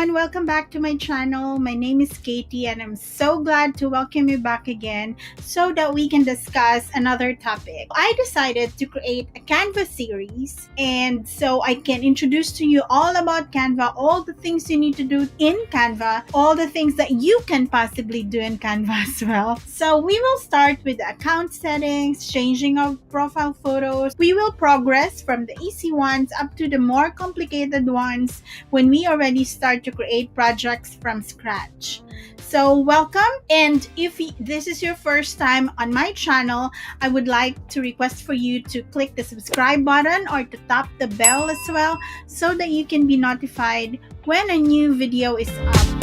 everyone, welcome back to my channel. My name is Katie and I'm so glad to welcome you back again so that we can discuss another topic. I decided to create a Canva series and so I can introduce to you all about Canva, all the things you need to do in Canva, all the things that you can possibly do in Canva as well. So we will start with the account settings, changing of profile photos. We will progress from the easy ones up to the more complicated ones when we already start to create projects from scratch. So welcome, and if this is your first time on my channel, I would like to request for you to click the subscribe button or to tap the bell as well so that you can be notified when a new video is up.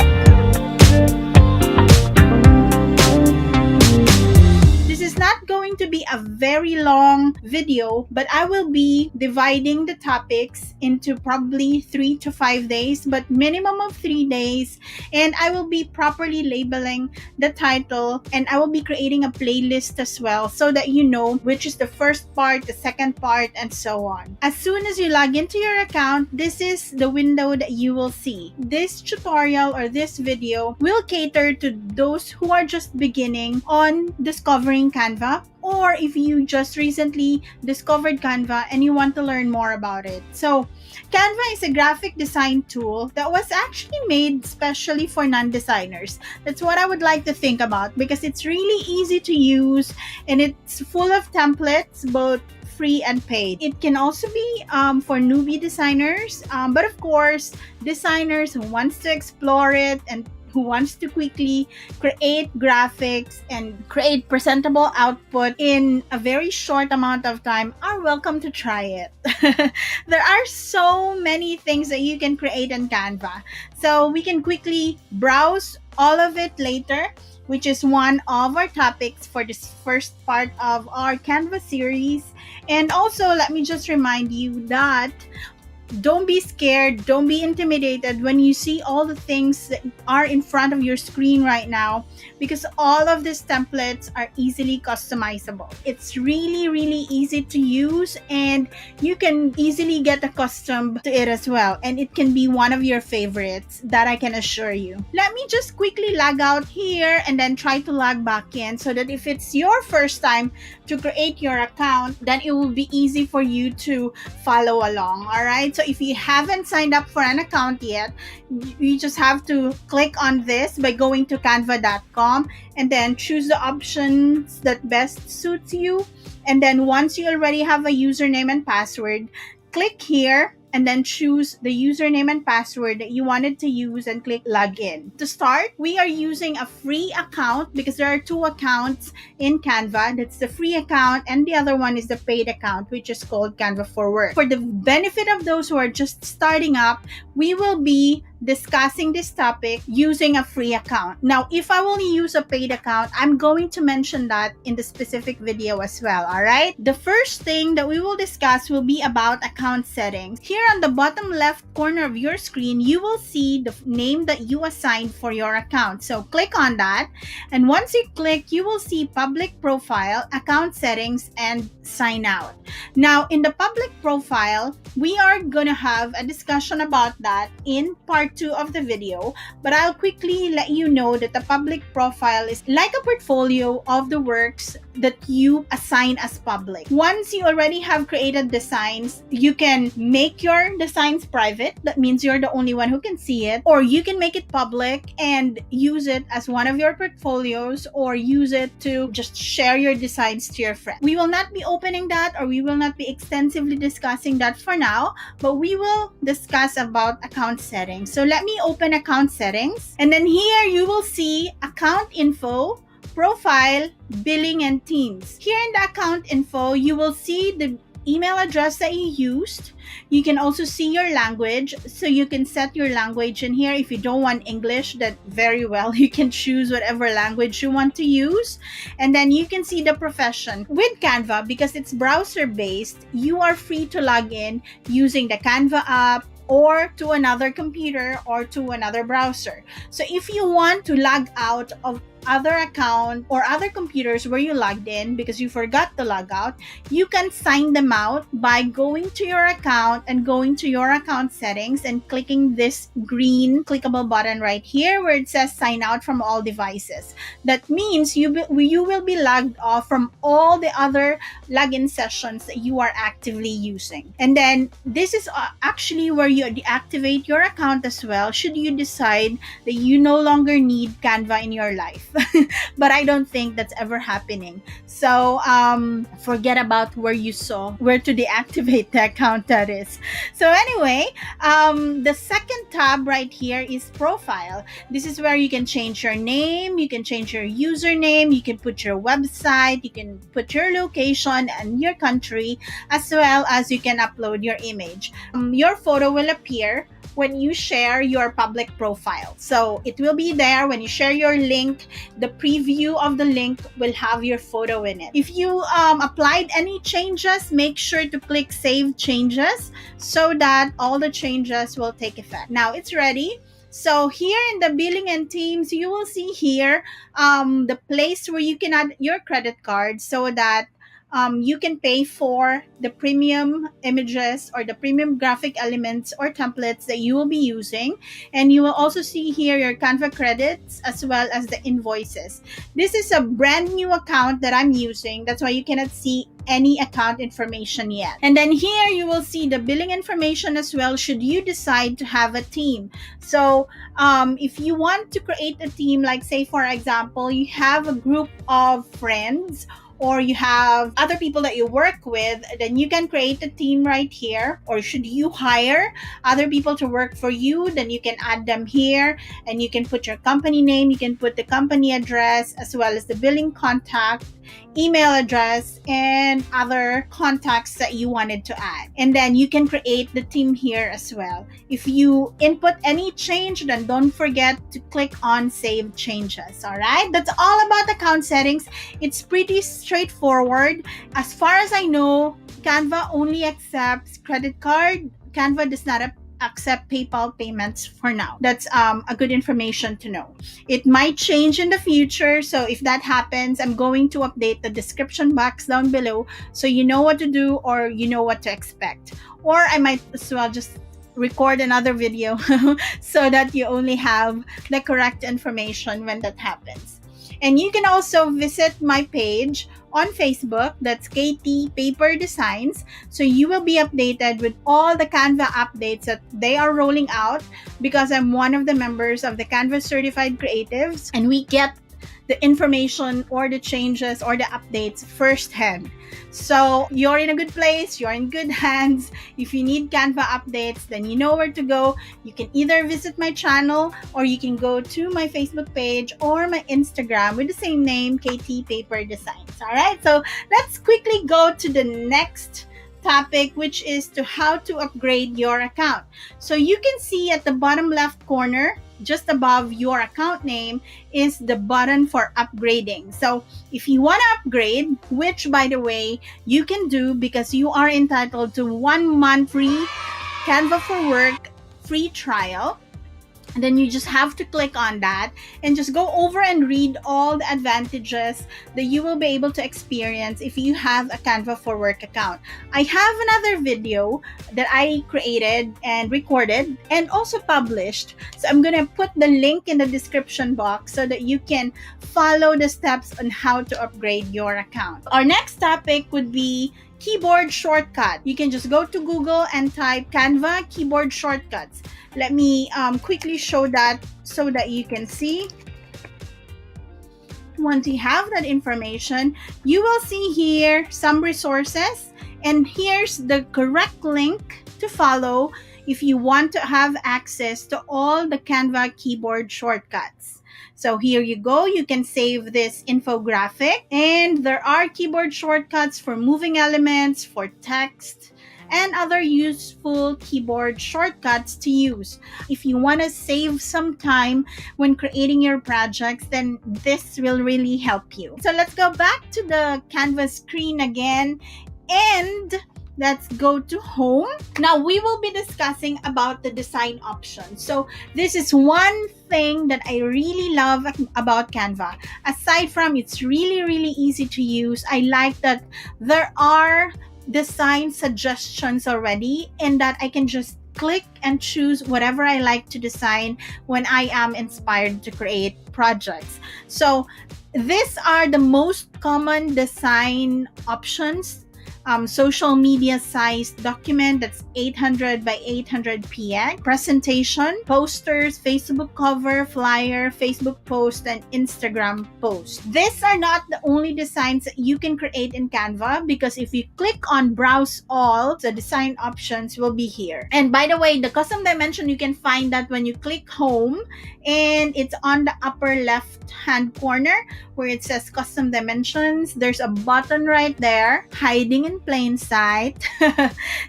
This is not going to be a very long video, but I will be dividing the topics into probably 3 to 5 days, but minimum of 3 days. And I will be properly labeling the title and I will be creating a playlist as well so that you know which is the first part, the second part, and so on. As soon as you log into your account, this is the window that you will see. This tutorial or this video will cater to those who are just beginning on discovering Canva, or if you just recently discovered Canva and you want to learn more about it. So Canva is a graphic design tool that was actually made specially for non-designers. That's what I would like to think about because it's really easy to use and it's full of templates, both free and paid. It can also be for newbie designers, but of course, designers who wants to explore it and who wants to quickly create graphics and create presentable output in a very short amount of time are welcome to try it. There are so many things that you can create in Canva. So we can quickly browse all of it later, which is one of our topics for this first part of our Canva series. And also, let me just remind you that don't be scared, don't be intimidated when you see all the things that are in front of your screen right now, because all of these templates are easily customizable. It's really easy to use and you can easily get accustomed to it as well, and it can be one of your favorites, that I can assure you. Let me just quickly log out here and then try to log back in so that if it's your first time to create your account, then it will be easy for you to follow along. All right, so if you haven't signed up for an account yet, you just have to click on this by going to canva.com and then choose the options that best suits you. And then once you already have a username and password, click here and then choose the username and password that you wanted to use and click login. To start, we are using a free account because there are two accounts in Canva. That's the free account and the other one is the paid account, which is called Canva for Work. For the benefit of those who are just starting up, we will be discussing this topic using a free account. Now, if I will use a paid account, I'm going to mention that in the specific video as well, all right? The first thing that we will discuss will be about account settings. Here on the bottom left corner of your screen, you will see the name that you assigned for your account. So click on that, and once you click, you will see public profile, account settings, and sign out. Now, in the public profile, we are gonna have a discussion about that in part 2 of the video, but I'll quickly let you know that the public profile is like a portfolio of the works that you assign as public. Once you already have created designs, you can make your designs private. That means you're the only one who can see it, or you can make it public and use it as one of your portfolios, or use it to just share your designs to your friends. We will not be opening that, or we will not be extensively discussing that for now, but we will discuss about account settings. So let me open account settings, and then here you will see account info, profile, billing, and themes. Here in the account info, you will see the email address that you used. You can also see your language, so you can set your language in here. If you don't want English, that very well, you can choose whatever language you want to use. And then you can see the profession. With Canva, because it's browser based, you are free to log in using the Canva app or to another computer or to another browser. So if you want to log out of other account or other computers where you logged in because you forgot to log out, you can sign them out by going to your account and going to your account settings and clicking this green clickable button right here where it says sign out from all devices. That means you will be logged off from all the other login sessions that you are actively using. And then this is actually where you deactivate your account as well should you decide that you no longer need Canva in your life. But I don't think that's ever happening. So forget about where you saw where to deactivate the account, that is. So anyway, the second tab right here is profile. This is where you can change your name, you can change your username, you can put your website, you can put your location and your country, as well as you can upload your image. Your photo will appear when you share your public profile. So it will be there when you share your link. The preview of the link will have your photo in it. If you applied any changes, make sure to click Save Changes so that all the changes will take effect. Now it's ready. So here in the billing and teams, you will see here the place where you can add your credit card so that you can pay for the premium images or the premium graphic elements or templates that you will be using. And you will also see here your Canva credits as well as the invoices. This is a brand new account that I'm using. That's why you cannot see any account information yet. And then here you will see the billing information as well should you decide to have a team. So if you want to create a team, like say for example, you have a group of friends or you have other people that you work with, then you can create a team right here. Or should you hire other people to work for you, then you can add them here and you can put your company name, you can put the company address as well as the billing contact, email address, and other contacts that you wanted to add. And then you can create the team here as well. If you input any change, then don't forget to click on Save Changes. All right, that's all about account settings. It's pretty straightforward. As far as I know, Canva only accepts credit card. Canva does not accept PayPal payments for now. That's a good information to know. It might change in the future, so if that happens, I'm going to update the description box down below so you know what to do or you know what to expect. Or I might as well just record another video so that you only have the correct information when that happens. And you can also visit my page on Facebook, that's KT Paper Designs, so you will be updated with all the Canva updates that they are rolling out, because I'm one of the members of the Canva Certified Creatives and we get the information or the changes or the updates firsthand. So you're in a good place, you're in good hands. If you need Canva updates, then you know where to go. You can either visit my channel or you can go to my Facebook page or my Instagram with the same name, KT Paper Designs. All right, so let's quickly go to the next topic, which is to how to upgrade your account. So you can see at the bottom left corner, just above your account name, is the button for upgrading. So if you want to upgrade, which by the way you can do because you are entitled to 1 month free Canva for Work free trial, and then you just have to click on that and just go over and read all the advantages that you will be able to experience if you have a Canva for Work account. I have another video that I created and recorded and also published. So I'm going to put the link in the description box so that you can follow the steps on how to upgrade your account. Our next topic would be keyboard shortcut. You can just go to Google and type Canva keyboard shortcuts. Let me quickly show that so that you can see. Once you have that information, you will see here some resources, and here's the correct link to follow if you want to have access to all the Canva keyboard shortcuts. So here you go, you can save this infographic, and there are keyboard shortcuts for moving elements, for text, and other useful keyboard shortcuts to use. If you want to save some time when creating your projects, then this will really help you. So let's go back to the Canva screen again, and let's go to home. Now we will be discussing about the design options. So this is one thing that I really love about Canva. Aside from it's really easy to use, I like that there are design suggestions already, and that I can just click and choose whatever I like to design when I am inspired to create projects. So these are the most common design options. Social media size document, that's 800 by 800 px, presentation, posters, Facebook cover, flyer, Facebook post, and Instagram post. These are not the only designs that you can create in Canva, because if you click on browse all, the design options will be here. And by the way, the custom dimension, you can find that when you click home, and it's on the upper left hand corner where it says custom dimensions. There's a button right there, hiding in plain sight.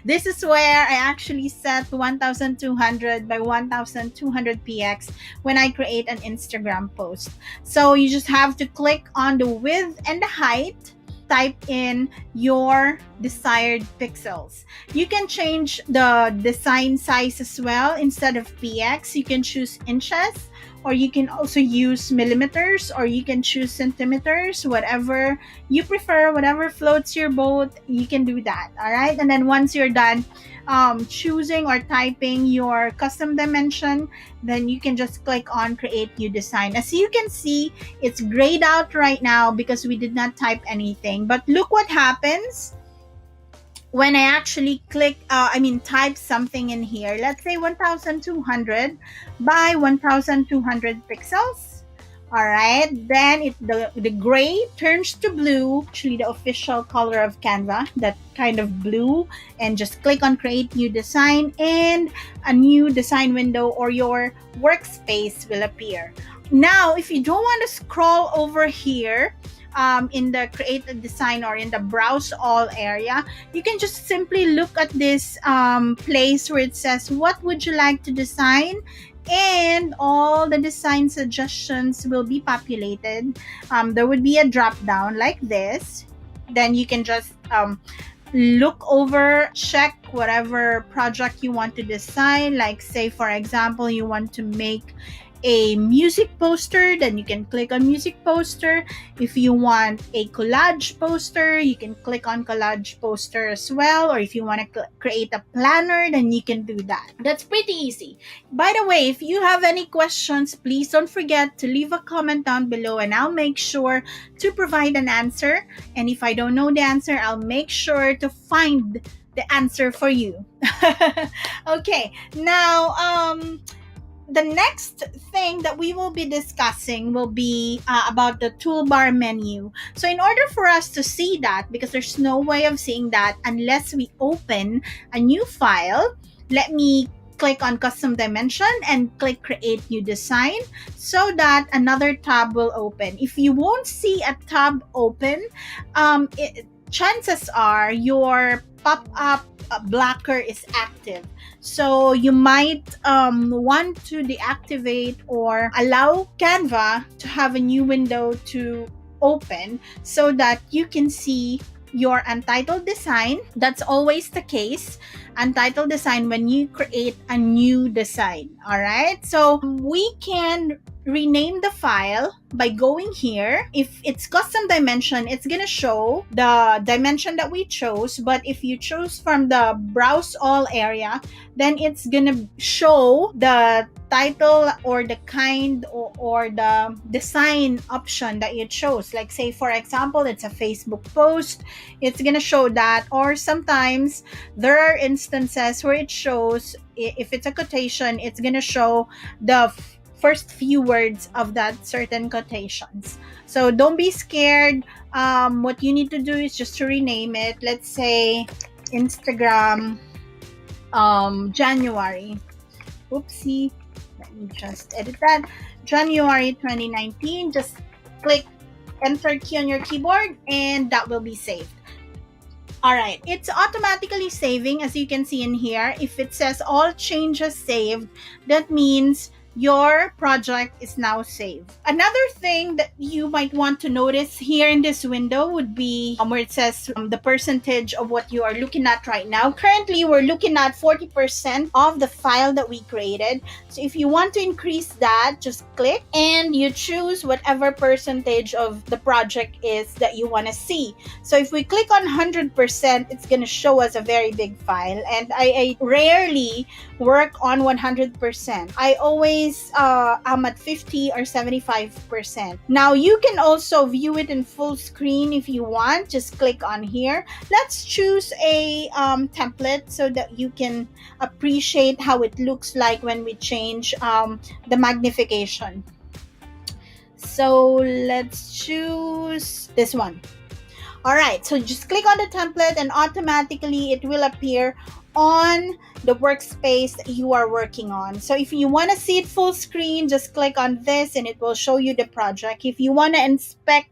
This is where I actually set 1200 by 1200 px when I create an Instagram post. So you just have to click on the width and the height, type in your desired pixels. You can change the design size as well. Instead of px, you can choose inches, or you can also use millimeters, or you can choose centimeters, whatever you prefer, whatever floats your boat, you can do that. All right. And then once you're done choosing or typing your custom dimension, then you can just click on create new design. As you can see, it's grayed out right now because we did not type anything. But look what happens when I actually type something in here. Let's say 1200 by 1200 pixels. All right, then the gray turns to blue, actually the official color of Canva, that kind of blue, and just click on create new design, and a new design window or your workspace will appear. Now, if you don't want to scroll over here, in the create a design or in the browse all area, you can just simply look at this place where it says what would you like to design, and all the design suggestions will be populated. There would be a drop down like this. Then you can just look over, check whatever project you want to design. Like say for example, you want to make a music poster, then you can click on music poster. If you want a collage poster, you can click on collage poster as well. Or if you want to create a planner, then you can do that. That's pretty easy. By the way, if you have any questions, please don't forget to leave a comment down below, and I'll make sure to provide an answer. And if I don't know the answer, I'll make sure to find the answer for you. Okay, now the next thing that we will be discussing will be about the toolbar menu. So in order for us to see that, because there's no way of seeing that unless we open a new file, let me click on custom dimension and click create new design, so that another tab will open. If you won't see a tab open, chances are your pop-up blocker is active. So you might want to deactivate or allow Canva to have a new window to open so that you can see your untitled design. That's always the case. Untitled design when you create a new design. All right. So we can rename the file by going here. If it's custom dimension, it's gonna show the dimension that we chose. But if you choose from the browse all area, then it's gonna show the title or the kind or the design option that you chose. Like say for example, it's a Facebook post, it's gonna show that. Or sometimes there are instances where it shows, if it's a quotation, it's gonna show the first few words of that certain quotations. So don't be scared. What you need to do is just to rename it. Let's say Instagram January. Oopsie. Let me just edit that. January 2019. Just click enter key on your keyboard and that will be saved. All right, it's automatically saving, as you can see in here. If it says all changes saved, that means your project is now saved. Another thing that you might want to notice here in this window would be where it says the percentage of what you are looking at right now. Currently, we're looking at 40% of the file that we created. So if you want to increase that, just click and you choose whatever percentage of the project is that you want to see. So if we click on 100%, it's going to show us a very big file. And I rarely work on 100%. I always am at 50 or 75%. Now you can also view it in full screen if you want. Just click on here. Let's choose a template so that you can appreciate how it looks like when we change the magnification. So let's choose this one. All right, so just click on the template and automatically it will appear on the workspace that you are working on. So if you want to see it full screen, just click on this and it will show you the project. If you want to inspect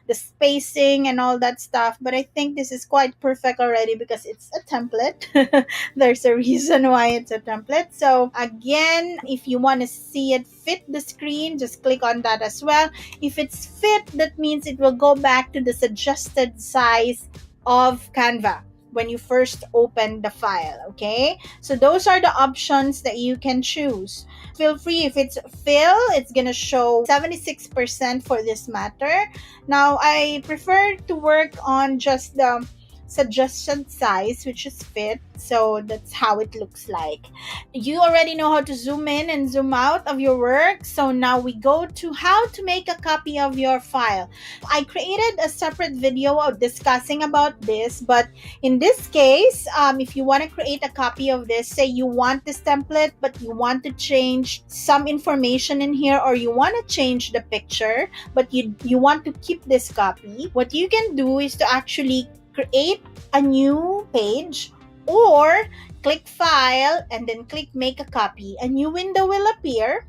the spacing and all that stuff, but I think this is quite perfect already because it's a template. There's a reason why it's a template. So again, if you want to see it fit the screen, just click on that as well. If it's fit, that means it will go back to the suggested size of Canva when you first open the file. Okay, so those are the options that you can choose. Feel free. If it's fill, it's gonna show 76% for this matter. Now I prefer to work on just the suggested size, which is fit. So that's how it looks like. You already know how to zoom in and zoom out of your work. So now we go to how to make a copy of your file. I created a separate video of discussing about this, but in this case, if you want to create a copy of this, say you want this template, but you want to change some information in here, or you want to change the picture, but you want to keep this copy, what you can do is to actually create a new page, or click file and then click make a copy. A new window will appear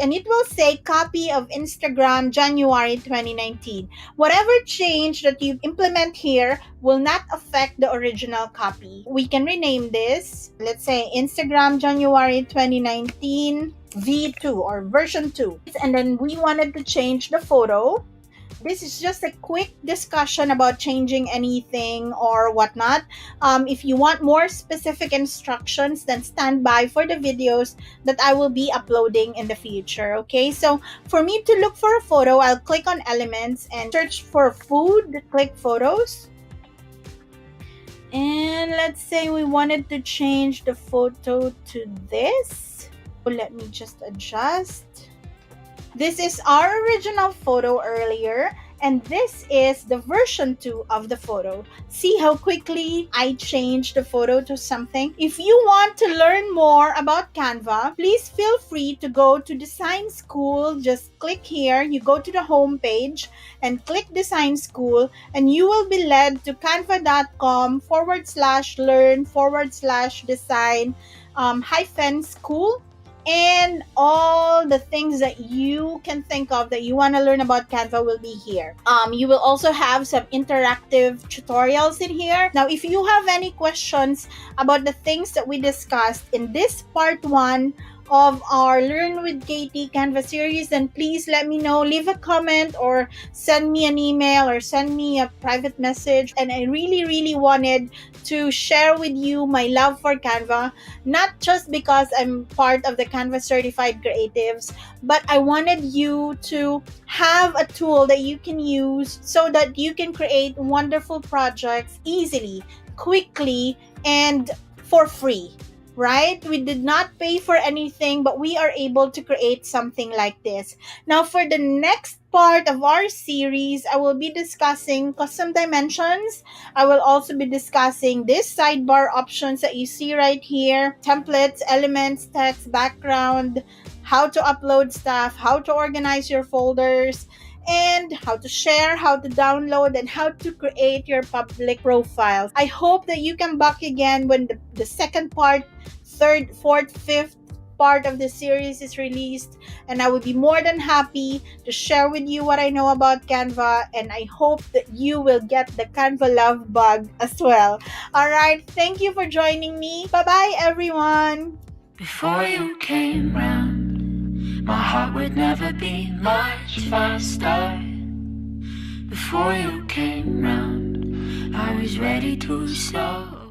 and it will say copy of Instagram January 2019. Whatever change that you implement here will not affect the original copy. We can rename this, let's say Instagram January 2019 V2 or version 2. And then we wanted to change the photo. This is just a quick discussion about changing anything or whatnot. If you want more specific instructions, then stand by for the videos that I will be uploading in the future. Okay, so for me to look for a photo, I'll click on elements and search for food, click photos. And let's say we wanted to change the photo to this. Let me just adjust. This is our original photo earlier, and this is the version 2 of the photo. See how quickly I changed the photo to something? If you want to learn more about Canva, please feel free to go to Design School. Just click here, you go to the home page and click Design School, and you will be led to canva.com/learn/design-school. And all the things that you can think of that you want to learn about Canva will be here. You will also have some interactive tutorials in here. Now, if you have any questions about the things that we discussed in this part 1 of our Learn with Katie Canva series, then please let me know. Leave a comment or send me an email or send me a private message. And I really wanted to share with you my love for Canva, not just because I'm part of the Canva certified creatives, but I wanted you to have a tool that you can use so that you can create wonderful projects easily, quickly, and for free. Right? We did not pay for anything, but we are able to create something like this. Now, for the next part of our series, I will be discussing custom dimensions. I will also be discussing this sidebar options that you see right here, templates, elements, text, background, how to upload stuff, how to organize your folders, and how to share, how to download, and how to create your public profiles. I hope that you come back again when the second part, third, fourth, fifth part of the series is released, and I would be more than happy to share with you what I know about Canva, and I hope that you will get the Canva love bug as well. Alright, thank you for joining me. Bye-bye everyone! Before you came round, My heart would never beat much faster. Before you came round, I was ready to slow